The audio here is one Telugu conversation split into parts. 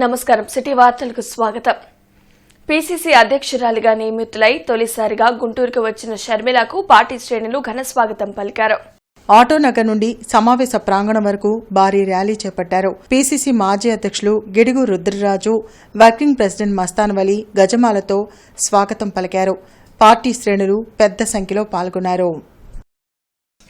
నమస్కారం సిటీ వార్తలకు స్వాగతం. పీసీసీ అధ్యక్షురాలిగా నియమితులై తొలిసారిగా గుంటూరుకు వచ్చిన షర్మిలకు పార్టీ శ్రేణులు ఘన స్వాగతం పలికారు. ఆటోనగర్ నుండి సమావేశ ప్రాంగణం వరకు భారీ ర్యాలీ చేపట్టారు. పీసీసీ మాజీ అధ్యక్షులు గిడుగు రుద్రరాజు, వర్కింగ్ ప్రెసిడెంట్ మస్తాన్ వలి గజమాలతో స్వాగతం పలికారు. పార్టీ శ్రేణులు పెద్ద సంఖ్యలో పాల్గొన్నారు.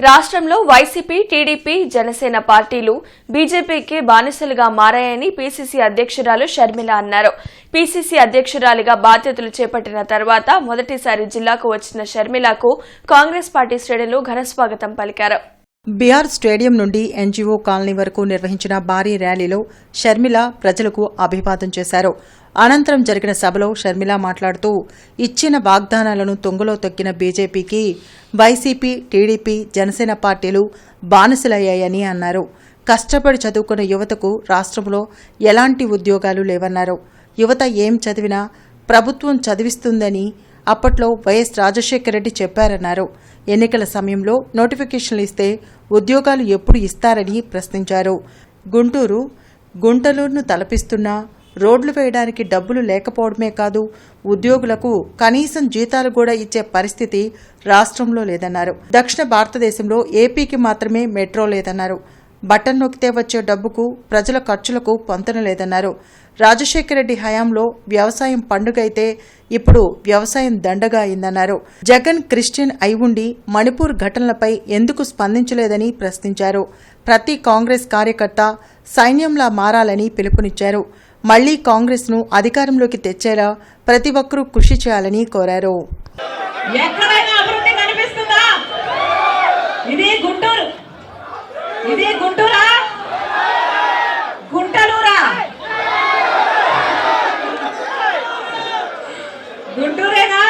రాష్ట్రంలో వైసీపీ, టీడీపీ, జనసేన పార్టీలు బీజేపీకి బానిసలుగా మారాయని పీసీసీ అధ్యక్షురాలు షర్మిల అన్నారు. పీసీసీ అధ్యక్షురాలిగా బాధ్యతలు చేపట్టిన తర్వాత మొదటిసారి జిల్లాకు వచ్చిన షర్మిలకు కాంగ్రెస్ పార్టీ శ్రేణులు ఘనస్వాగతం పలికారు. బీఆర్ స్టేడియం నుండి ఎన్జీఓ కాలనీ వరకు నిర్వహించిన భారీ ర్యాలీలో షర్మిల ప్రజలకు అభివాదం చేశారు. అనంతరం జరిగిన సభలో షర్మిల మాట్లాడుతూ ఇచ్చిన వాగ్దానాలను తొంగలో తొక్కిన బీజేపీకి వైసీపీ, టీడీపీ, జనసేన పార్టీలు బానిసలయ్యాయని అన్నారు. కష్టపడి చదువుకున్న యువతకు రాష్ట్రంలో ఎలాంటి ఉద్యోగాలు లేవన్నారు. యువత ఏం చదివినా ప్రభుత్వం చదివిస్తుందని అప్పట్లో వైఎస్ రాజశేఖర రెడ్డి చెప్పారన్నారు. ఎన్నికల సమయంలో నోటిఫికేషన్లు ఇస్తే ఉద్యోగాలు ఎప్పుడు ఇస్తారని ప్రశ్నించారు. గుంటలూరును తలపిస్తున్నా రోడ్లు వేయడానికి డబ్బులు లేకపోవడమే కాదు, ఉద్యోగులకు కనీసం జీతాలు కూడా ఇచ్చే పరిస్థితి రాష్ట్రంలో లేదన్నారు. దక్షిణ భారతదేశంలో ఏపీకి మాత్రమే మెట్రో లేదన్నారు. బటన్ నొక్కితే వచ్చే డబ్బుకు ప్రజల ఖర్చులకు పొంతన లేదన్నారు. రాజశేఖర రెడ్డి హయాంలో వ్యవసాయం పండుగ అయితే ఇప్పుడు వ్యవసాయం దండగా అయిందన్నారు. జగన్ క్రిస్టియన్ అయి ఉండి మణిపూర్ ఘటనలపై ఎందుకు స్పందించలేదని ప్రశ్నించారు. ప్రతి కాంగ్రెస్ కార్యకర్త సైన్యంలా మారాలని పిలుపునిచ్చారు. మళ్లీ కాంగ్రెస్ ను అధికారంలోకి తెచ్చేలా ప్రతి ఒక్కరూ కృషి చేయాలని కోరారు. గుంటూరేనా?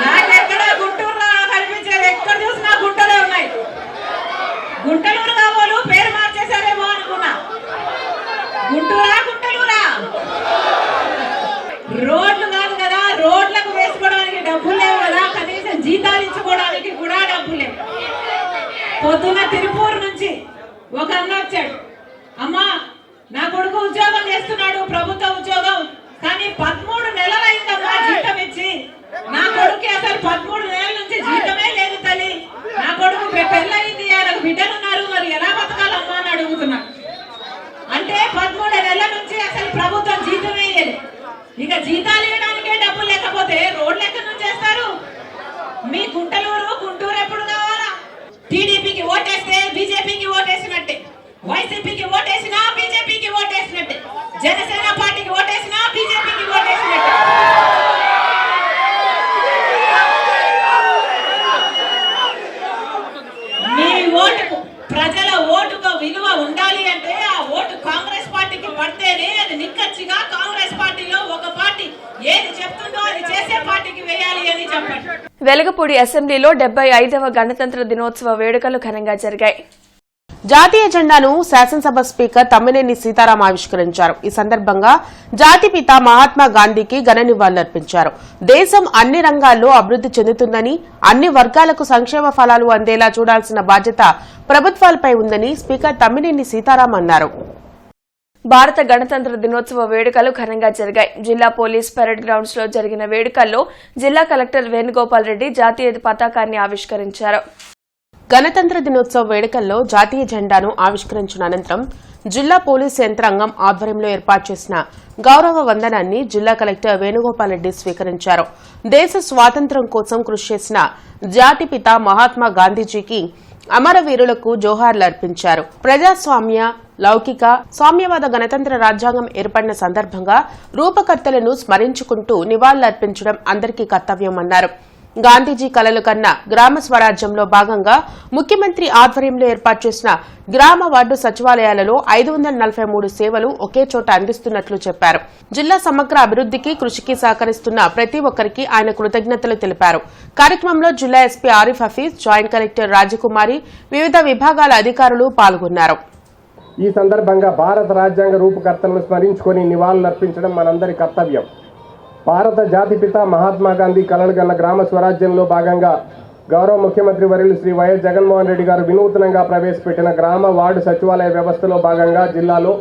నాకెక్కడ గుంటూరులో కనిపించేది, ఎక్కడ చూసినా గుంటలే ఉన్నాయి. గుంటలూరు కాబోలు పేరు మార్చేశారేమో అనుకున్నా. గుంటూరా గుంటలూరా? రోడ్లు కాదు కదా, రోడ్లకు వేసుకోవడానికి డబ్బులు లేవు కదా, కనీసం జీతాలు ఇచ్చుకోవడానికి కూడా డబ్బులు లేవు. పొద్దున్న తిరుపూరు నుంచి ఒక అన్న వచ్చాడు. అమ్మా, నా కొడుకు ఉద్యోగం చేస్తున్నాడు, ప్రభుత్వ ఉద్యోగం, కానీ 13 నెలలు అయిందమ్మా జీతం ఇచ్చి. నా కొడుకు అసలు 13 నెలల నుంచి జీతమే లేదు తల్లి. నా కొడుకు పెళ్ళయింది, ఆయనకు బిడ్డలున్నారు, మరి ఎలా బతకాలమ్మా అని అడుగుతున్నాడు. అంటే 13 నెలల నుంచి అసలు ప్రభుత్వం జీతమే ఇయ్యదు. ఇక జీతాలు ఇవ్వడానికే డబ్బులు లేకపోతే రోడ్లు ఎక్కడి నుంచి చేస్తారు? మీ గుంటూరు ఎప్పుడు కావాలా? టీడీపీకి ఓటేస్తే బీజేపీకి ఓటేసినట్టే, వైసీపీకి ఓటేసినా బీజేపీకి ఓటేసినట్టే, జనసేన పార్టీకి ఓటేసినా బీజేపీకి ఓటేసినట్టే. మీ ఓటుకు, ప్రజల ఓటుకు విలువ ఉండాలి అంటే ఆ ఓటు కాంగ్రెస్ పార్టీకి పడితేనే అది నిక్కచ్చిగా కాంగ్రెస్ పార్టీలో ఒక పార్టీ ఏది చెప్తుందో అది చేసే పార్టీకి వేయాలి అని చెప్పండి. వెలగపూడి అసెంబ్లీలో 75వ గణతంత్ర దినోత్సవ వేడుకలు ఘనంగా జరిగాయి. జాతీయ జెండాను శాసనసభ స్పీకర్ తమ్మినేని సీతారాం ఆవిష్కరించారు. ఈ సందర్భంగా జాతిపిత మహాత్మా గాంధీకి ఘన నివాళులర్పించారు. దేశం అన్ని రంగాల్లో అభివృద్ది చెందుతుందని, అన్ని వర్గాలకు సంక్షేమ ఫలాలు అందేలా చూడాల్సిన బాధ్యత ప్రభుత్వాలపై ఉందని స్పీకర్ తమ్మినేని సీతారాం అన్నారు. భారత గణతంత్ర దినోత్సవ వేడుకలు ఘనంగా జరిగాయి. జిల్లా పోలీస్ పరేడ్ గ్రౌండ్స్ లో జరిగిన వేడుకల్లో జిల్లా కలెక్టర్ వేణుగోపాల్ రెడ్డి జాతీయ పతాకాన్ని ఆవిష్కరించారు. గణతంత్ర దినోత్సవ వేడుకల్లో జాతీయ జెండాను ఆవిష్కరించిన అనంతరం జిల్లా పోలీసు యంత్రాంగం ఆధ్వర్యంలో ఏర్పాటు చేసిన గౌరవ వందనాన్ని జిల్లా కలెక్టర్ వేణుగోపాల్ రెడ్డి స్వీకరించారు. దేశ స్వాతంత్ర్యం కోసం కృషి చేసిన జాతిపిత మహాత్మా గాంధీజీకి అమరవీరులకు జోహార్లు అర్పించారు. ప్రజాస్వామ్య, లౌకిక, సామ్యవాద గణతంత్ర రాజ్యాంగం ఏర్పడిన సందర్భంగా రూపకర్తలను స్మరించుకుంటూ నివాళులర్పించడం అందరికీ కర్తవ్యమన్నారు. గాంధీజీ కలలు కన్న గ్రామ స్వరాజ్యంలో భాగంగా ముఖ్యమంత్రి ఆధ్వర్యంలో ఏర్పాటు చేసిన గ్రామ వార్డు సచివాలయాలలో 543 సేవలు ఒకే చోట అందిస్తున్నట్లు చెప్పారు. జిల్లా సమగ్ర అభివృద్దికి కృషికి సహకరిస్తున్న ప్రతి ఒక్కరికి ఆయన కృతజ్ఞతలు తెలిపారు. కార్యక్రమంలో జిల్లా SP Arif Hafeez, joint collector Rajakumari, వివిధ విభాగాల అధికారులు పాల్గొన్నారు. ఈ సందర్భంగా భారత రాజ్యాంగ రూపకర్తలను స్మరించుకొని నివాళులర్పించడం మనందరి కర్తవ్యం. భారత జాతిపిత మహాత్మా గాంధీ కలలు కన్న గ్రామ స్వరాజ్యంలో భాగంగా గౌరవ ముఖ్యమంత్రి వర్యులు శ్రీ వైఎస్ జగన్మోహన్ రెడ్డి గారు వినూత్నంగా ప్రవేశపెట్టిన గ్రామ వార్డు సచివాలయ వ్యవస్థలో భాగంగా జిల్లాలో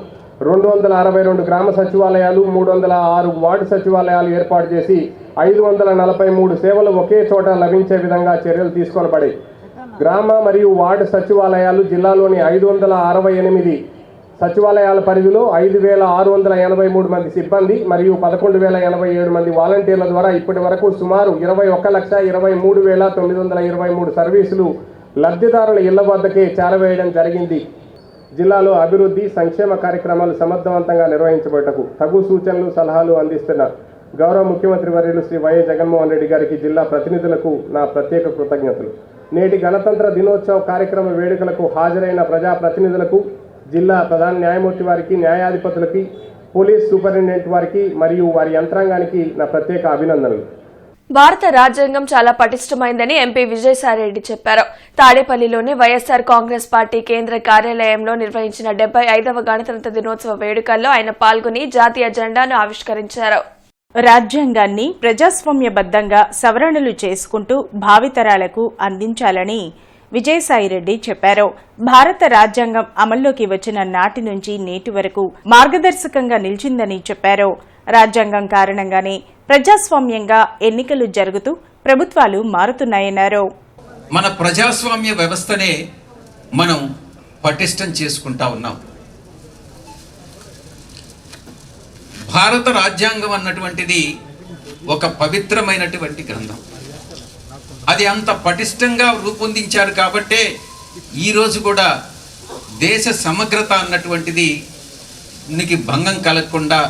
262 గ్రామ సచివాలయాలు, 306 వార్డు సచివాలయాలు ఏర్పాటు చేసి 543 సేవలు ఒకే చోట లభించే విధంగా చర్యలు తీసుకొనబడాయి. గ్రామ మరియు వార్డు సచివాలయాలు జిల్లాలోని 568 సచివాలయాల పరిధిలో 5,683 మంది సిబ్బంది మరియు 11,087 మంది వాలంటీర్ల ద్వారా ఇప్పటి వరకు సుమారు 21,23,923 సర్వీసులు లబ్ధిదారుల ఇళ్ల వద్దకే చేరవేయడం జరిగింది. జిల్లాలో అభివృద్ధి సంక్షేమ కార్యక్రమాలు సమర్థవంతంగా నిర్వహించబడటకు తగు సూచనలు సలహాలు అందిస్తున్న గౌరవ ముఖ్యమంత్రి వర్యులు శ్రీ వైఎస్ జగన్మోహన్ రెడ్డి గారికి జిల్లా ప్రతినిధులకు నా ప్రత్యేక కృతజ్ఞతలు. నేటి గణతంత్ర దినోత్సవ కార్యక్రమ వేడుకలకు హాజరైన ప్రజాప్రతినిధులకు, జిల్లా ప్రధాన న్యాయమూర్తి వారికి, న్యాయాధిపతులకి, పోలీస్ సూపరింటెండెంట్ వారికి మరియు వారి యంత్రాంగానికి నా ప్రత్యేక అభినందనలు. భారత రాజ్యాంగం చాలా పటిష్టమైందని ఎంపీ విజయసాయిరెడ్డి చెప్పారు. తాడేపల్లిలోని వైఎస్సార్ కాంగ్రెస్ పార్టీ కేంద్ర కార్యాలయంలో నిర్వహించిన 75వ గణతంత్ర దినోత్సవ వేడుకల్లో ఆయన పాల్గొని జాతీయ జెండాను ఆవిష్కరించారు. రాజ్యాంగాన్ని ప్రజాస్వామ్యబద్దంగా సవరణలు చేసుకుంటూ భావితరాలకు అందించాలని విజయసాయిరెడ్డి చెప్పారు. భారత రాజ్యాంగం అమల్లోకి వచ్చిన నాటి నుంచి నేటి వరకు మార్గదర్శకంగా నిలిచిందని చెప్పారు. రాజ్యాంగం కారణంగానే ప్రజాస్వామ్యంగా ఎన్నికలు జరుగుతూ ప్రభుత్వాలు మారుతున్నాయన్నారు. మన ప్రజాస్వామ్య వ్యవస్థనే మనం పటిష్టం చేసుకుంటా ఉన్నాం. భారత రాజ్యాంగం అన్నటువంటిది ఒక పవిత్రమైనటువంటి గ్రంథం. అది అంత పటిష్టంగా రూపొందించారు కాబట్టే ఈరోజు కూడా దేశ సమగ్రత అన్నటువంటిది భంగం కలగకుండా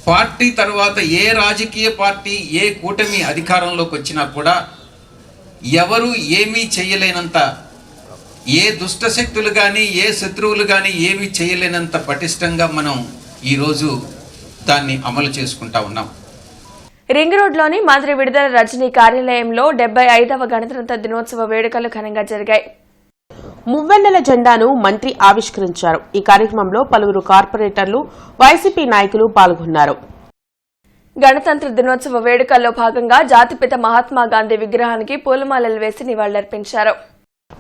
పార్టీ తర్వాత ఏ రాజకీయ పార్టీ, ఏ కూటమి అధికారంలోకి వచ్చినా కూడా ఎవరు ఏమీ చేయలేనంత, ఏ దుష్టశక్తులు కానీ ఏ శత్రువులు కానీ ఏమీ చేయలేనంత పటిష్టంగా మనం ఈరోజు దాన్ని అమలు చేసుకుంటా ఉన్నాం. రింగ్ రోడ్లోని మంత్రి విడుదల రజనీ కార్యాలయంలో 75వ గణతంత్ర దినోత్సవ వేడుకలు ఘనంగా జరిగాయి. మువ్వెన్నెల జెండాను మంత్రి ఆవిష్కరించారు. ఈ కార్యక్రమంలో పలువురు కార్పొరేటర్లు, వైసీపీ నాయకులు పాల్గొన్నారు. గణతంత్ర దినోత్సవ వేడుకల్లో భాగంగా జాతిపిత మహాత్మా గాంధీ విగ్రహానికి పూలమాలలు వేసి నివాళులర్పించారు.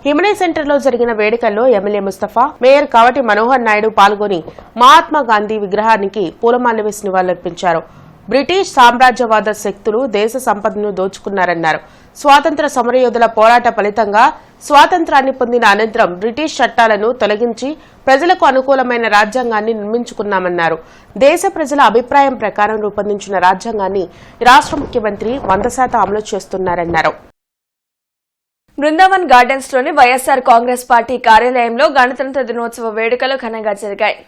హిమనీ సెంటర్లో జరిగిన వేడుకల్లో ఎమ్మెల్యే ముస్తఫా, మేయర్ కావటి మనోహర్ నాయుడు పాల్గొని మహాత్మా గాంధీ విగ్రహానికి పూలమాలలు వేసి నివాళులర్పించారు. బ్రిటిష్ సామ్రాజ్యవాద శక్తులు దేశ సంపదను దోచుకున్నారన్నారు. స్వాతంత్ర సమరయోధుల పోరాట ఫలితంగా స్వాతంత్రాన్ని పొందిన అనంతరం బ్రిటిష్ చట్టాలను తొలగించి ప్రజలకు అనుకూలమైన రాజ్యాంగాన్ని నిర్మించుకున్నామన్నారు. దేశ ప్రజల అభిప్రాయం ప్రకారం రూపొందించిన రాజ్యాంగాన్ని రాష్ట్ర ముఖ్యమంత్రి 100% అమలు చేస్తున్నారన్నారు. బృందావన్ గార్డెన్స్ లోని వైఎస్సార్ కాంగ్రెస్ పార్టీ కార్యాలయంలో గణతంత్ర దినోత్సవ వేడుకలు ఘనంగా జరిగాయి.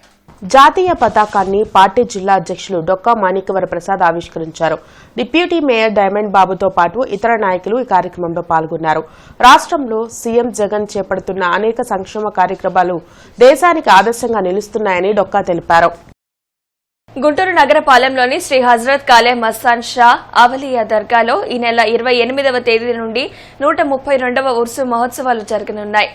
జాతీయ పతాకాన్ని పార్టీ జిల్లా అధ్యక్షులు డొక్కా మాణిక్యవర ప్రసాద్ ఆవిష్కరించారు. డిప్యూటీ మేయర్ డైమండ్ బాబుతో పాటు ఇతర నాయకులు ఈ కార్యక్రమంలో పాల్గొన్నారు. రాష్ట్రంలో సీఎం జగన్ చేపడుతున్న అనేక సంక్షేమ కార్యక్రమాలు దేశానికి ఆదర్శంగా నిలుస్తున్నాయని డొక్కా తెలిపారు. గుంటూరు నగరపాలెంలోని శ్రీ హజరత్ కాలే మస్తాన్ షా అవలియా దర్గాలో ఈ నెల 28వ తేదీ నుండి 132వ ఉర్సు మహోత్సవాలు జరగనున్నాయి.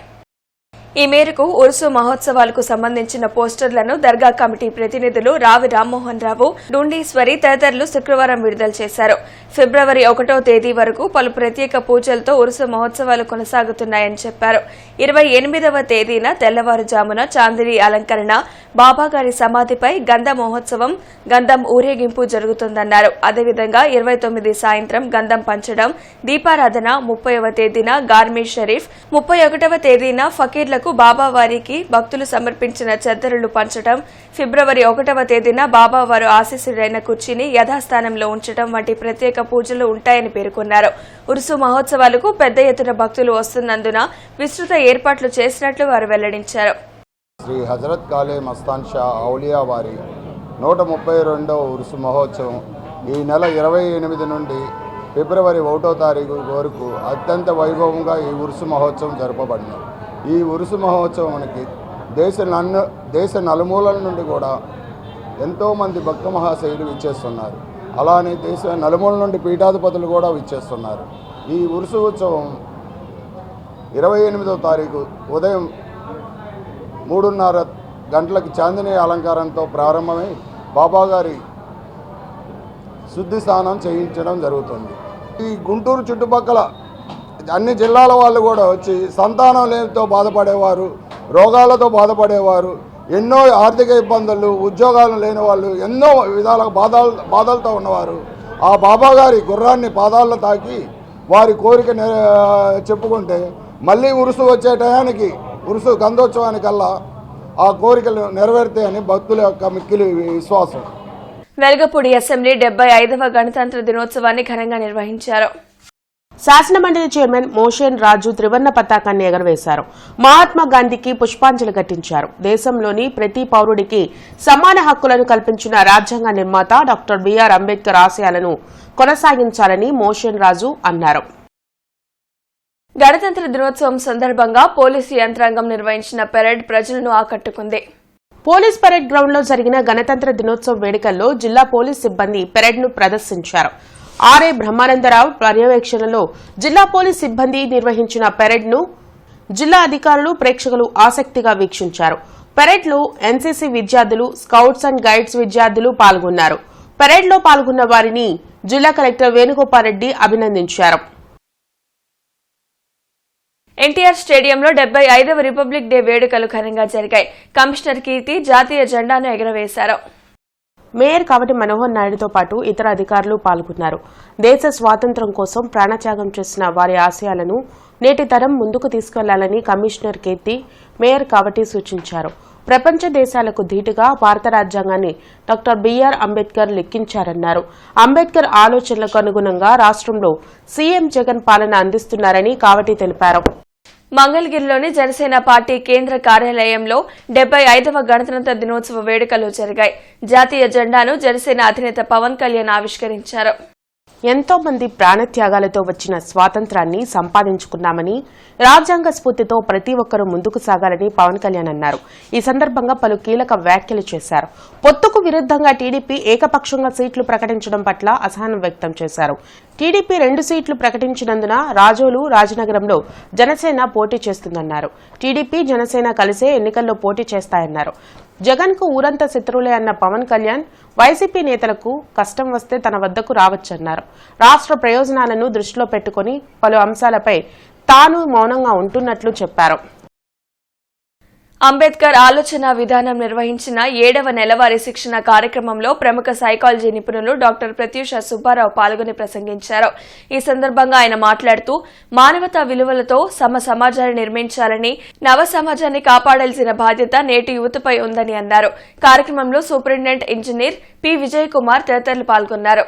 ఈ మేరకు ఉర్సు మహోత్సవాలకు సంబంధించిన పోస్టర్లను దర్గా కమిటీ ప్రతినిధులు రావి రామ్మోహన్ రావు, డుండీశ్వరి తదితరులు శుక్రవారం విడుదల చేశారు. ఫిబ్రవరి 1వ తేదీ వరకు పలు ప్రత్యేక పూజలతో ఉర్సు మహోత్సవాలు కొనసాగుతున్నాయని చెప్పారు. 28వ తేదీన తెల్లవారుజామున చాందిని అలంకరణ, బాబాగారి సమాధిపై గంధ మహోత్సవం, గంధం ఊరేగింపు జరుగుతుందన్నారు. అదేవిధంగా 29 సాయంత్రం గంధం పంచడం, దీపారాధన, 30వ తేదీన గార్మీ షరీఫ్, 31వ తేదీన ఫకీర్లకు బాబావారికి భక్తులు సమర్పించిన చెద్దరులు పంచడం, ఫిబ్రవరి 1వ తేదీన బాబావారు ఆశీస్సులైన కుర్చీని యథాస్థానంలో ఉంచడం వంటి ప్రత్యేక పూజలు ఉంటాయని పేర్కొన్నారు. ఉరుసు మహోత్సవాలకు పెద్ద ఎత్తున భక్తులు వస్తున్నందున విస్తృత ఏర్పాట్లు చేసినట్లు వారు వెల్లడించారు. శ్రీ హజరత్ కాలే మస్తాన్ షా ఔలియా వారి 132వ ఉరుసు మహోత్సవం ఈ నెల 28 నుండి ఫిబ్రవరి 1వ తారీఖు వరకు అత్యంత వైభవంగా ఈ ఉరుసు మహోత్సవం జరపబడింది. ఈ ఉరుసు మహోత్సవానికి దేశ నలుమూలల నుండి కూడా ఎంతోమంది భక్త మహాశయులు విచ్చేస్తున్నారు. అలానే దేశ నలుమూల నుండి పీఠాధిపతులు కూడా విచ్చేస్తున్నారు. ఈ ఉరుసు ఉత్సవం 28వ తారీఖు ఉదయం 3:30 గంటలకు చాందిని అలంకారంతో ప్రారంభమై బాబాగారి శుద్ధి స్నానం చేయించడం జరుగుతుంది. ఈ గుంటూరు చుట్టుపక్కల అన్ని జిల్లాల వాళ్ళు కూడా వచ్చి సంతానం లేమితో బాధపడేవారు, రోగాలతో బాధపడేవారు, ఎన్నో ఆర్థిక ఇబ్బందులు, ఉద్యోగాలు లేని వాళ్ళు, ఎన్నో విధాల బాధలతో ఉన్నవారు ఆ బాబా గారి గుర్రాన్ని పాదాల్లో తాకి వారి కోరిక చెప్పుకుంటే మళ్ళీ ఉరుసు వచ్చే టయానికి, ఉరుసు గంధోత్సవానికల్లా ఆ కోరికలు నెరవేరుతాయని భక్తుల యొక్క మిక్కిలి విశ్వాసం. వెలగపూడి అసెంబ్లీ 75వ గణతంత్ర దినోత్సవాన్ని ఘనంగా నిర్వహించారు. శాసనమండలి చైర్మన్ మోషన్ రాజు త్రివర్ణ పతాకాన్ని ఎగరవేశారు. మహాత్మా గాంధీకి పుష్పాంజలి ఘటించారు. దేశంలోని ప్రతి పౌరుడికి సమాన హక్కులను కల్పించిన రాజ్యాంగ నిర్మాత డాక్టర్ బిఆర్ అంబేద్కర్ ఆశయాలను కొనసాగించాలని మోషన్ రాజు అన్నారు. గణతంత్ర దినోత్సవం సందర్భంగా పోలీసు యంత్రాంగం నిర్వహించిన పెరేడ్ ప్రజలను ఆకట్టుకుంది. పోలీస్ పరేడ్ గ్రౌండ్ లో జరిగిన గణతంత్ర దినోత్సవ వేడుకల్లో జిల్లా పోలీస్ సిబ్బంది పెరేడ్ ను ప్రదర్శించారు. ఆర్ఏ బ్రహ్మానందరావు పర్యవేక్షణలో జిల్లా పోలీస్ సిబ్బంది నిర్వహించిన పెరేడ్ ను జిల్లా అధికారులు, ప్రేక్షకులు ఆసక్తిగా వీక్షించారు. పెరేడ్ లో ఎన్సీసీ విద్యార్థులు, స్కౌట్స్ అండ్ గైడ్స్ విద్యార్థులు పాల్గొన్నారు. పెరేడ్ లో పాల్గొన్న వారిని జిల్లా కలెక్టర్ వేణుగోపాల్ రెడ్డి అభినందించారు. ఎన్టీఆర్ స్టేడియంలో 75వ రిపబ్లిక్ డే వేడుకలు ఘనంగా జరిగాయి. కమిషనర్ కీర్తి జాతీయ జెండాను ఎగురవేశారు. మేయర్ కవటి మనోహర్ నాయుడుతో పాటు ఇతర అధికారులు పాల్గొన్నారు. దేశ స్వాతంత్ర్యం కోసం ప్రాణత్యాగం చేసిన వారి ఆశయాలను నేటి తరం ముందుకు తీసుకెళ్లాలని కమిషనర్ కీర్తి, మేయర్ కవటి సూచించారు. ప్రపంచ దేశాలకు ధీటుగా భారత రాజ్యాంగాన్ని డాక్టర్ బిఆర్ అంబేద్కర్ లిఖించారన్నారు. అంబేద్కర్ ఆలోచనలకు అనుగుణంగా రాష్ట్రంలో సీఎం జగన్ పాలన అందిస్తున్నారని కావటి తెలిపారు. మంగళగిరిలోని జనసేన పార్టీ కేంద్ర కార్యాలయంలో 75వ గణతంత్ర దినోత్సవ వేడుకలు జరిగాయి. జాతీయ జెండాను జనసేన అధినేత పవన్ కళ్యాణ్ ఆవిష్కరించారు. ఎంతో మంది ప్రాణత్యాగాలతో వచ్చిన స్వాతంత్రాన్ని సంపాదించుకున్నామని, రాజ్యాంగ స్ఫూర్తితో ప్రతి ఒక్కరూ ముందుకు సాగాలని పవన్ కళ్యాణ్ అన్నారు. ఈ సందర్భంగా పలు కీలక వ్యాఖ్యలు చేశారు. పొత్తుకు విరుద్ధంగా టీడీపీ ఏకపక్షంగా సీట్లు ప్రకటించడం పట్ల అసహనం వ్యక్తం చేశారు. టీడీపీ 2 సీట్లు ప్రకటించినందున రాజోలు, రాజనగరంలో జనసేన పోటీ చేస్తుందన్నారు. టీడీపీ, జనసేన కలిసే ఎన్నికల్లో పోటీ చేస్తాయన్నారు. జగన్ కు ఊరంతా శత్రువులే అన్న పవన్ కళ్యాణ్ వైసీపీ నేతలకు కష్టం వస్తే తన వద్దకు రావచ్చన్నారు. రాష్ట్ర ప్రయోజనాలను దృష్టిలో పెట్టుకుని పలు అంశాలపై తాను మౌనంగా ఉంటున్నట్లు చెప్పారు. అంబేద్కర్ ఆలోచన విధానం నిర్వహించిన 7వ నెలవారీ శిక్షణ కార్యక్రమంలో ప్రముఖ సైకాలజీ నిపుణులు డాక్టర్ ప్రత్యూష సుబ్బారావు పాల్గొని ప్రసంగించారు. ఈ సందర్భంగా ఆయన మాట్లాడుతూ మానవతా విలువలతో సమాజాన్ని నిర్మించాలని, నవ సమాజాన్ని కాపాడాల్సిన బాధ్యత నేటి యువతపై ఉందని అన్నారు. కార్యక్రమంలో superintendent engineer P Vijay Kumar తదితరులు పాల్గొన్నారు.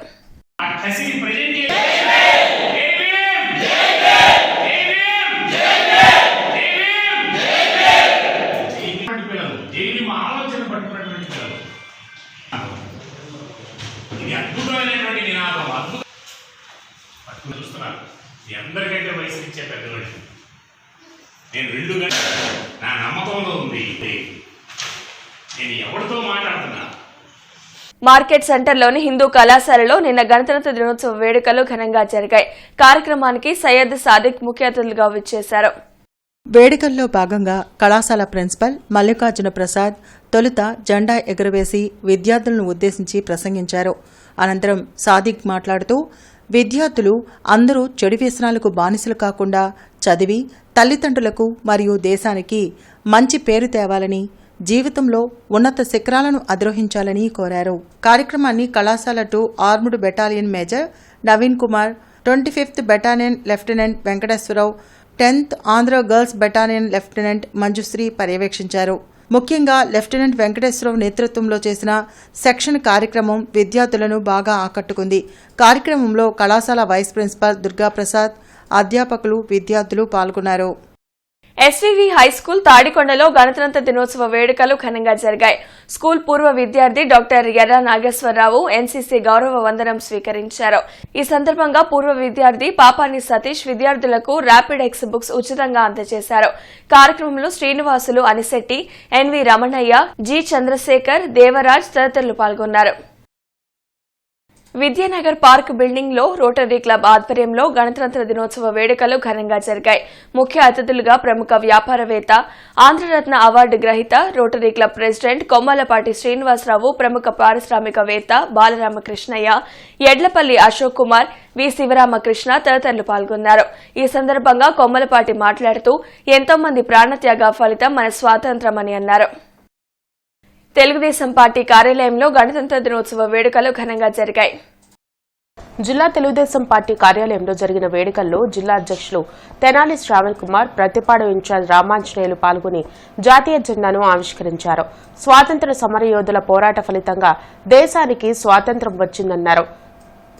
అద్భుతమైనటువంటి నినాదం చూస్తున్నారు. అందరికంటే వయసు ఇచ్చే పెద్ద మనిషి నేను 2 గంటలు నా నమ్మకంలో ఉంది. నేను ఎవరితో మాట్లాడుతున్నా. మార్కెట్ సెంటర్లోని హిందూ కళాశాలలో నిన్న గణతంత్ర దినోత్సవ వేడుకలు ఘనంగా జరిగాయి. కార్యక్రమానికి సయ్యద్ సాదిక్ ముఖ్య అతిథులుగా విచ్చేశారు. వేడుకల్లో భాగంగా కళాశాల ప్రిన్సిపల్ మల్లికార్జున ప్రసాద్ తొలుత జెండా ఎగురవేసి విద్యార్థులను ఉద్దేశించి ప్రసంగించారు. అనంతరం సాదిక్ మాట్లాడుతూ విద్యార్థులు అందరూ చెడు వ్యసనాలకు బానిసలు కాకుండా చదివి తల్లిదండ్రులకు మరియు దేశానికి మంచి పేరు తేవాలని, జీవితంలో ఉన్నత శిఖరాలను అధిరోహించాలని కోరారు. కార్యక్రమాన్ని కళాశాల 2 armed battalion major Naveen Kumar, 25th battalion lieutenant Venkateswararao, 10th Andhra girls battalion lieutenant Manjusri పర్యవేక్షించారు. ముఖ్యంగా లెఫ్టినెంట్ వెంకటేశ్వరరావు నేతృత్వంలో చేసిన సెక్షన్ కార్యక్రమం విద్యార్థులను బాగా ఆకట్టుకుంది. కార్యక్రమంలో కళాశాల వైస్ ప్రిన్సిపాల్ దుర్గాప్రసాద్, అధ్యాపకులు, విద్యార్థులు పాల్గొన్నారు. ఎస్వీవి హైస్కూల్ తాడికొండలో గణతంత్ర దినోత్సవ వేడుకలు ఘనంగా జరిగాయి. స్కూల్ పూర్వ విద్యార్థి డాక్టర్ ఎర్ర నాగేశ్వరరావు ఎన్సీసీ గౌరవ వందనం స్వీకరించారు. ఈ సందర్భంగా పూర్వ విద్యార్థి పాపాని సతీష్ విద్యార్థులకు ర్యాపిడ్ ఎక్స్ బుక్స్ ఉచితంగా అందజేశారు. కార్యక్రమంలో శ్రీనివాసులు, అనిశెట్టి, ఎన్వి రమణయ్య, జి చంద్రశేఖర్, దేవరాజ్ తదితరులు పాల్గొన్నారు. విద్యానగర్ పార్క్ బిల్డింగ్ లో రోటరీ క్లబ్ ఆధ్వర్యంలో గణతంత్ర దినోత్సవ వేడుకలు ఘనంగా జరిగాయి. ముఖ్య అతిథులుగా ప్రముఖ వ్యాపారవేత్త, ఆంధ్రరత్న అవార్డు గ్రహీత, rotary club president Kommalapati Srinivasarao, ప్రముఖ పారిశ్రామికవేత్త బాలరామకృష్ణయ్య, ఎడ్లపల్లి అశోక్ కుమార్, వి శివరామకృష్ణ తదితరులు పాల్గొన్నారు. ఈ సందర్భంగా కొమ్మలపాటి మాట్లాడుతూ ఎంతో మంది ప్రాణత్యాగ ఫలితం మన స్వాతంత్ర్యమని అన్నారు. తెలుగుదేశం పార్టీ కార్యాలయంలో గణతంత్ర దినోత్సవ వేడుకలు ఘనంగా జరిగాయి. జిల్లా తెలుగుదేశం పార్టీ కార్యాలయంలో జరిగిన వేడుకల్లో జిల్లా అధ్యక్షులు తెనాలి శ్రావణ్ కుమార్, ప్రతిపాడు ఇన్ఛార్జ్ రామాంజనేయులు పాల్గొని జాతీయ జెండాను ఆవిష్కరించారు. స్వాతంత్ర్య సమరయోధుల పోరాట ఫలితంగా దేశానికి స్వాతంత్ర్యం వచ్చిందన్నారు.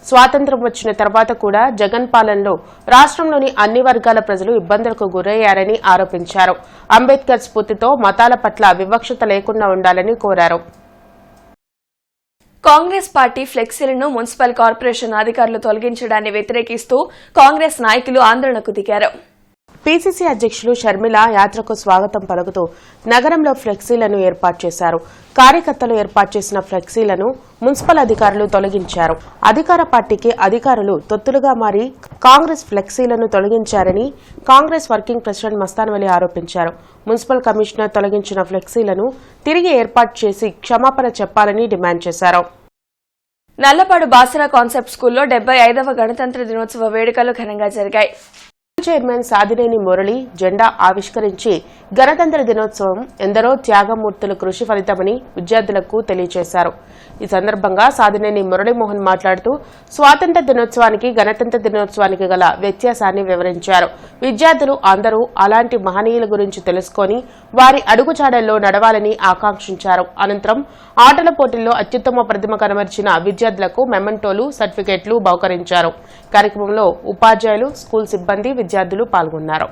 స్వాతంత్ర్యం వచ్చిన తర్వాత కూడా జగన్ పాలనలో రాష్ట్రంలోని అన్ని వర్గాల ప్రజలు ఇబ్బందులకు గురయ్యారని ఆరోపించారు. అంబేద్కర్ స్ఫూర్తితో మతాల పట్ల వివక్షత లేకుండా ఉండాలని కోరారు. కాంగ్రెస్ పార్టీ ఫ్లెక్సీలను మున్సిపల్ కార్పొరేషన్ అధికారులు తొలగించడాన్ని వ్యతిరేకిస్తూ కాంగ్రెస్ నాయకులు ఆందోళనకు దిగారు. పీసీసీ అధ్యక్షులు షర్మిల యాత్రకు స్వాగతం పలుకుతూ నగరంలో ఫ్లెక్సీలను ఏర్పాటు చేశారు. కార్యకర్తలు ఏర్పాటు చేసిన ఫ్లెక్సీలను మున్సిపల్ అధికారులు తొలగించారు. అధికార పార్టీకి అధికారులు తొత్తులుగా మారి కాంగ్రెస్ ఫ్లెక్సీలను తొలగించారని కాంగ్రెస్ వర్కింగ్ ప్రెసిడెంట్ మస్తాన్ వలి ఆరోపించారు. మున్సిపల్ కమిషనర్ తొలగించిన ఫ్లెక్సీలను తిరిగి ఏర్పాటు చేసి క్షమాపణ చెప్పాలని డిమాండ్ చేశారు. నల్లపాడు బాసరా కాన్సెప్ట్ స్కూల్లో 75వ గణతంత్ర దినోత్సవ వేడుకలు ఘనంగా జరిగాయి. చైర్మన్ సాదినేని మురళి జెండా ఆవిష్కరించి గణతంత్ర దినోత్సవం ఎందరో త్యాగమూర్తుల కృషి ఫలితమని విద్యార్థులకు తెలియజేశారు. ఈ సందర్భంగా సాదినేని మురళీమోహన్ మాట్లాడుతూ స్వాతంత్ర దినోత్సవానికి గణతంత్ర దినోత్సవానికి గల వ్యత్యాసాన్ని వివరించారు. విద్యార్థులు అందరూ అలాంటి మహనీయుల గురించి తెలుసుకుని వారి అడుగుజాడల్లో నడవాలని ఆకాంక్షించారు. అనంతరం ఆటల పోటీల్లో అత్యుత్తమ ప్రతిమ కనబరిచిన విద్యార్థులకు మెమెంటోలు, సర్టిఫికెట్లు బహుకరించారు. కార్యక్రమంలో ఉపాధ్యాయులు, స్కూల్ సిబ్బంది, విద్యార్థులు పాల్గొన్నారు.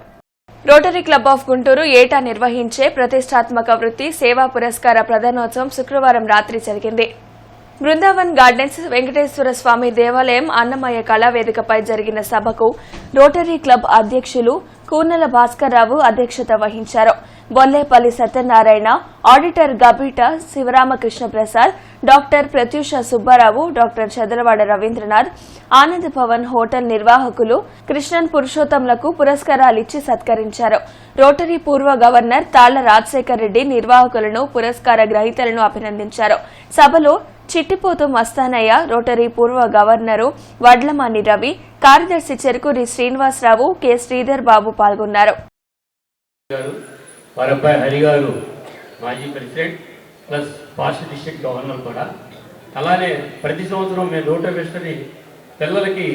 రోటరీ క్లబ్ ఆఫ్ గుంటూరు ఏటా నిర్వహించే ప్రతిష్టాత్మక వృత్తి సేవా పురస్కార ప్రదానోత్సవం శుక్రవారం రాత్రి జరిగింది. బృందావన్ గార్డెన్స్ వెంకటేశ్వర స్వామి దేవాలయం అన్నమయ్య కళావేదికపై జరిగిన సభకు రోటరీ క్లబ్ అధ్యక్షులు కూనల భాస్కర్రావు అధ్యక్షత వహించారు. Bollepalli Satyanarayana, auditor Gabita Sivaramakrishna Prasad, doctor Pratyusha Subbarao, doctor Chadalavada Ravindranath, Anand Bhavan hotel నిర్వాహకులు కృష్ణన్ పురుషోత్తంలకు పురస్కారాలిచ్చి సత్కరించారు. రోటరీ పూర్వ గవర్నర్ తాళ్ల రాజశేఖర్ రెడ్డి నిర్వాహకులను, పురస్కార గ్రహీతలను అభినందించారు. సభలో చిట్టిపోతు మస్తానయ్య, రోటరీ పూర్వ గవర్నరు వడ్లమాని రవి, కార్యదర్శి చెరుకూరి శ్రీనివాసరావు, కె శ్రీధర్ బాబు పాల్గొన్నారు. వారి అబ్బాయి హరి గారు మాజీ president plus past district governor కూడా. అలానే ప్రతి సంవత్సరం మేము రోటరీ వెస్టరీ పిల్లలకి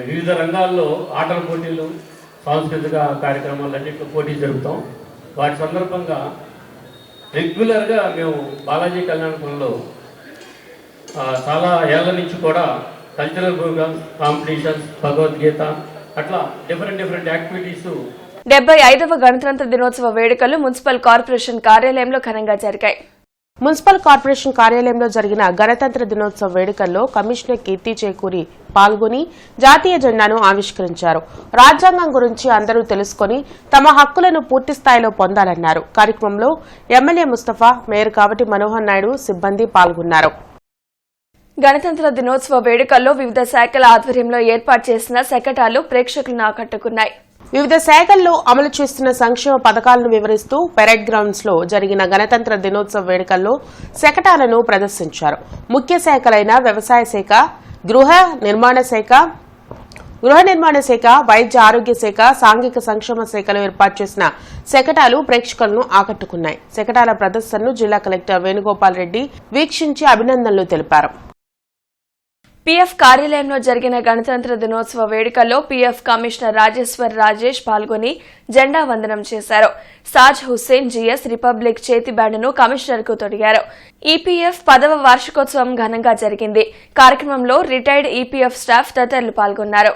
వివిధ రంగాల్లో ఆటల పోటీలు, సాంస్కృతిక కార్యక్రమాలన్నింటిలో పోటీలు జరుపుతాం. వాటి సందర్భంగా రెగ్యులర్గా మేము బాలాజీ కళ్యాణపురంలో చాలా ఏళ్ల నుంచి కూడా కల్చరల్ ప్రోగ్రామ్స్, కాంపిటీషన్స్, భగవద్గీత అట్లా డిఫరెంట్ యాక్టివిటీస్. 75వ గణతంత్ర దినోత్సవ వేడుకలు మున్సిపల్ కార్పొరేషన్ కార్యాలయంలో ఘనంగా జరిగాయి. మున్సిపల్ కార్పొరేషన్ కార్యాలయంలో జరిగిన గణతంత్ర దినోత్సవ వేడుకల్లో కమిషనర్ కీర్తి చేకూరి పాల్గొని జాతీయ జెండాను ఆవిష్కరించారు. రాజ్యాంగం గురించి అందరూ తెలుసుకుని తమ హక్కులను పూర్తి స్థాయిలో పొందాలన్నారు. కార్యక్రమంలో ఎమ్మెల్యే ముస్తఫా, మేయర్ కావటి మనోహర్ నాయుడు, సిబ్బంది పాల్గొన్నారు. గణతంత్ర దినోత్సవ వేడుకల్లో వివిధ శాఖల ఆధ్వర్యంలో ఏర్పాటు చేసిన శకటాలు ప్రేక్షకులను ఆకట్టుకున్నాయి. వివిధ శాఖల్లో అమలు చేస్తున్న సంక్షేమ పథకాలను వివరిస్తూ పెరేడ్ గ్రౌండ్స్ లో జరిగిన గణతంత్ర దినోత్సవ వేడుకల్లో శకటాలను ప్రదర్శించారు. ముఖ్య శాఖలైన వ్యవసాయ శాఖ, గృహ నిర్మాణ శాఖ, వైద్య ఆరోగ్య శాఖ, సాంఘిక సంక్షేమ శాఖలో ఏర్పాటు చేసిన శకటాలు ప్రేక్షకులను ఆకట్టుకున్నాయి. శకటాల ప్రదర్శనను జిల్లా కలెక్టర్ వేణుగోపాల్ రెడ్డి వీక్షించి అభినందనలు తెలిపారు. పీఎఫ్ కార్యాలయంలో జరిగిన గణతంత్ర దినోత్సవ వేడుకల్లో పీఎఫ్ కమిషనర్ రాజేశ్వర్ రాజేష్ పాల్గొని జెండా వందనం చేశారు. సాజ్ హుస్సేన్ జీఎస్ రిపబ్లిక్ చేతి బ్యాండ్ను కమిషనర్కు తొడిగారు. ఈపీఎఫ్ 10వ వార్షికోత్సవం ఘనంగా జరిగింది. కార్యక్రమంలో రిటైర్డ్ ఈపీఎఫ్ స్టాఫ్ తదితరులు పాల్గొన్నారు.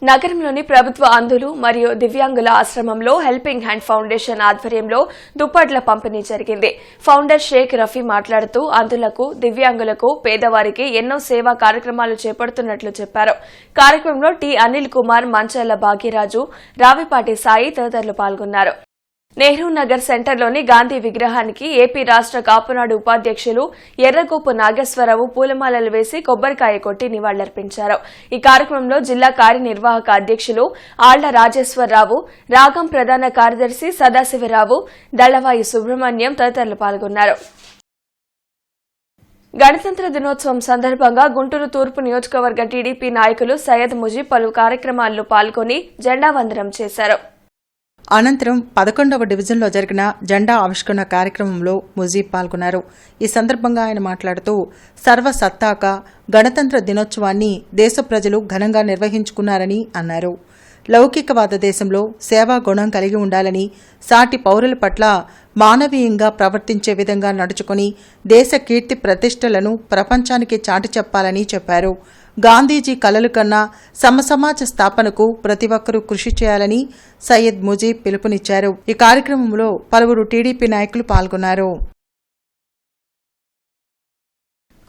నగరంలోని ప్రభుత్వ అంధులు మరియు దివ్యాంగుల ఆశ్రమంలో హెల్పింగ్ హ్యాండ్ ఫౌండేషన్ ఆధ్వర్యంలో దుప్పట్ల పంపిణీ జరిగింది. ఫౌండర్ షేక్ రఫీ మాట్లాడుతూ అంధులకు, దివ్యాంగులకు, పేదవారికి ఎన్నో సేవా కార్యక్రమాలు చేపడుతున్నట్లు చెప్పారు. కార్యక్రమంలో టి అనిల్ కుమార్, మంచాల భాగ్యరాజు, రావిపాటి సాయి తదితరులు పాల్గొన్నారు. నెహ్రూ నగర్ సెంటర్లోని గాంధీ విగ్రహానికి ఏపీ రాష్ట్ర కాపునాడు ఉపాధ్యక్షులు ఎర్రగోపు నాగేశ్వరరావు పూలమాలలు వేసి కొబ్బరికాయ కొట్టి నివాళులర్పించారు. ఈ కార్యక్రమంలో జిల్లా కార్యనిర్వాహక అధ్యక్షులు ఆళ్ల రాజేశ్వరరావు, రాగం ప్రధాన కార్యదర్శి సదాశివరావు, దళవాయి సుబ్రహ్మణ్యం తదితరులు పాల్గొన్నారు. గణతంత్ర దినోత్సవం సందర్భంగా గుంటూరు తూర్పు నియోజకవర్గ టీడీపీ నాయకులు సయ్యద్ ముజీబ్ పలు కార్యక్రమాల్లో పాల్గొని జెండా వందనం చేశారు. అనంతరం 11వ డివిజన్లో జరిగిన జెండా ఆవిష్కరణ కార్యక్రమంలో ముజీబ్ పాల్గొన్నారు. ఈ సందర్భంగా ఆయన మాట్లాడుతూ సర్వసత్తాక గణతంత్ర దినోత్సవాన్ని దేశ ప్రజలు ఘనంగా నిర్వహించుకున్నారని అన్నారు. లౌకికవాద దేశంలో సేవా గుణం కలిగి ఉండాలని, సాటి పౌరుల పట్ల మానవీయంగా ప్రవర్తించే విధంగా నడుచుకుని దేశ కీర్తి ప్రతిష్టలను ప్రపంచానికి చాటి చెప్పాలని చెప్పారు. గాంధీజీ కలలు కన్నా సమసమాజ స్థాపనకు ప్రతి ఒక్కరూ కృషి చేయాలని సయ్యద్ ముజీబ్ పిలుపునిచ్చారు. ఈ కార్యక్రమంలో పలువురు టీడీపీ నాయకులు పాల్గొన్నారు.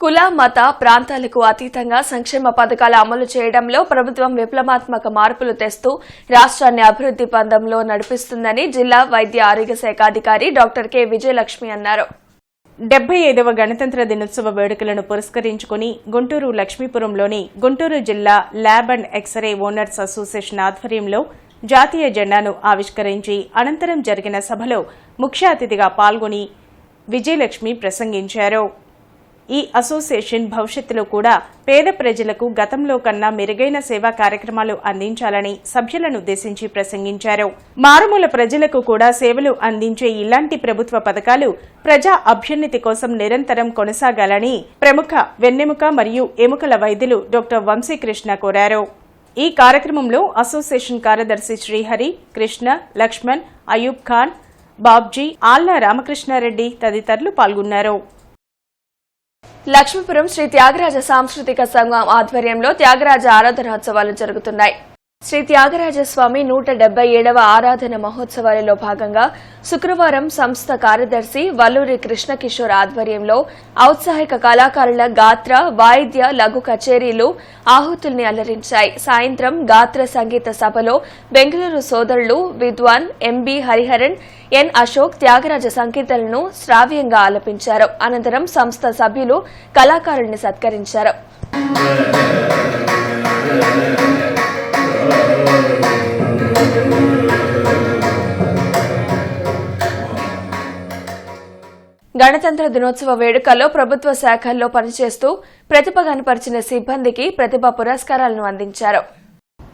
కుల మత ప్రాంతాలకు అతీతంగా సంక్షేమ పథకాలు అమలు చేయడంలో ప్రభుత్వం విప్లవాత్మక మార్పులు తెస్తూ రాష్ట్రాన్ని అభివృద్ది పందంలో నడిపిస్తుందని జిల్లా వైద్య ఆరోగ్య శాఖ అధికారి డాక్టర్ కె విజయలక్ష్మి అన్నారు. 75వ గణతంత్ర దినోత్సవ వేడుకలను పురస్కరించుకుని గుంటూరు లక్ష్మీపురంలోని గుంటూరు జిల్లా lab and x-ray owners association ఆధ్వర్యంలో జాతీయ జెండాను ఆవిష్కరించి అనంతరం జరిగిన సభలో ముఖ్య అతిథిగా పాల్గొని విజయలక్ష్మి ప్రసంగించారు. ఈ అసోసియేషన్ భవిష్యత్తులో కూడా పేద ప్రజలకు గతంలో కన్నా మెరుగైన సేవా కార్యక్రమాలు అందించాలని సభ్యులను ఉద్దేశించి ప్రసంగించారు. మారుమూల ప్రజలకు కూడా సేవలు అందించే ఇలాంటి ప్రభుత్వ పథకాలు ప్రజా అభ్యున్నతి కోసం నిరంతరం కొనసాగాలని ప్రముఖ వెన్నెముక మరియు ఎముకల వైద్యులు డాక్టర్ వంశీకృష్ణ కోరారు. ఈ కార్యక్రమంలో అసోసియేషన్ కార్యదర్శి శ్రీహరి, కృష్ణ, లక్ష్మణ్, అయూబ్ ఖాన్, బాబ్జీ, ఆళ్ల రామకృష్ణారెడ్డి తదితరులు పాల్గొన్నారు. లక్ష్మీపురం శ్రీ త్యాగరాజ సాంస్కృతిక సంఘం ఆధ్వర్యంలో త్యాగరాజ ఆరాధనోత్సవాలు జరుగుతున్నాయి. శ్రీ త్యాగరాజ స్వామి 177వ ఆరాధన మహోత్సవాలలో భాగంగా శుక్రవారం సంస్థ కార్యదర్శి వల్లూరి కృష్ణకిషోర్ ఆధ్వర్యంలో ఔత్సాహిక కళాకారుల గాత్ర, వాయిద్య, లఘు కచేరీలు ఆహుతుల్ని అలరించాయి. సాయంత్రం గాత్ర సంగీత సభలో బెంగళూరు సోదరులు విద్వాన్ ఎంబి హరిహరన్, ఎన్ అశోక్ త్యాగరాజ సంకీర్తనలను శ్రావ్యంగా ఆలపించారు. అనంతరం సంస్థ సభ్యులు కళాకారుల్ని సత్కరించారు. గణతంత్ర దినోత్సవ వేడుకల్లో ప్రభుత్వ శాఖల్లో పనిచేస్తూ ప్రతిభ కనపరిచిన సిబ్బందికి ప్రతిభా పురస్కారాలను అందించారు.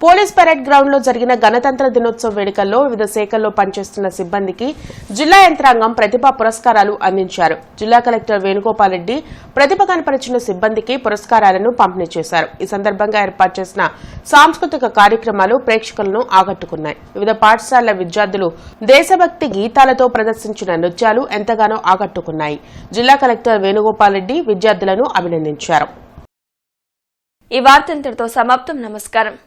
పోలీస్ పరేడ్ గ్రౌండ్ లో జరిగిన గణతంత్ర దినోత్సవ వేడుకల్లో వివిధ శాఖల్లో పనిచేస్తున్న సిబ్బందికి జిల్లా యంత్రాంగం ప్రతిభా పురస్కారాలు అందించారు. జిల్లా కలెక్టర్ వేణుగోపాల్ రెడ్డి ప్రతిభ కనపరిచిన సిబ్బందికి పురస్కారాలను పంపిణీ చేశారు. ఈ సందర్భంగా ఏర్పాటు చేసిన సాంస్కృతిక కార్యక్రమాలు ప్రేక్షకులను ఆకట్టుకున్నాయి. వివిధ పాఠశాలల విద్యార్థులు దేశభక్తి గీతాలతో ప్రదర్శించిన నృత్యాలు ఎంతగానో ఆకట్టుకున్నాయి. జిల్లా కలెక్టర్ వేణుగోపాల్ రెడ్డి విద్యార్థులను అభినందించారు. ఈ వార్తంతటితో సమాప్తం. నమస్కారం.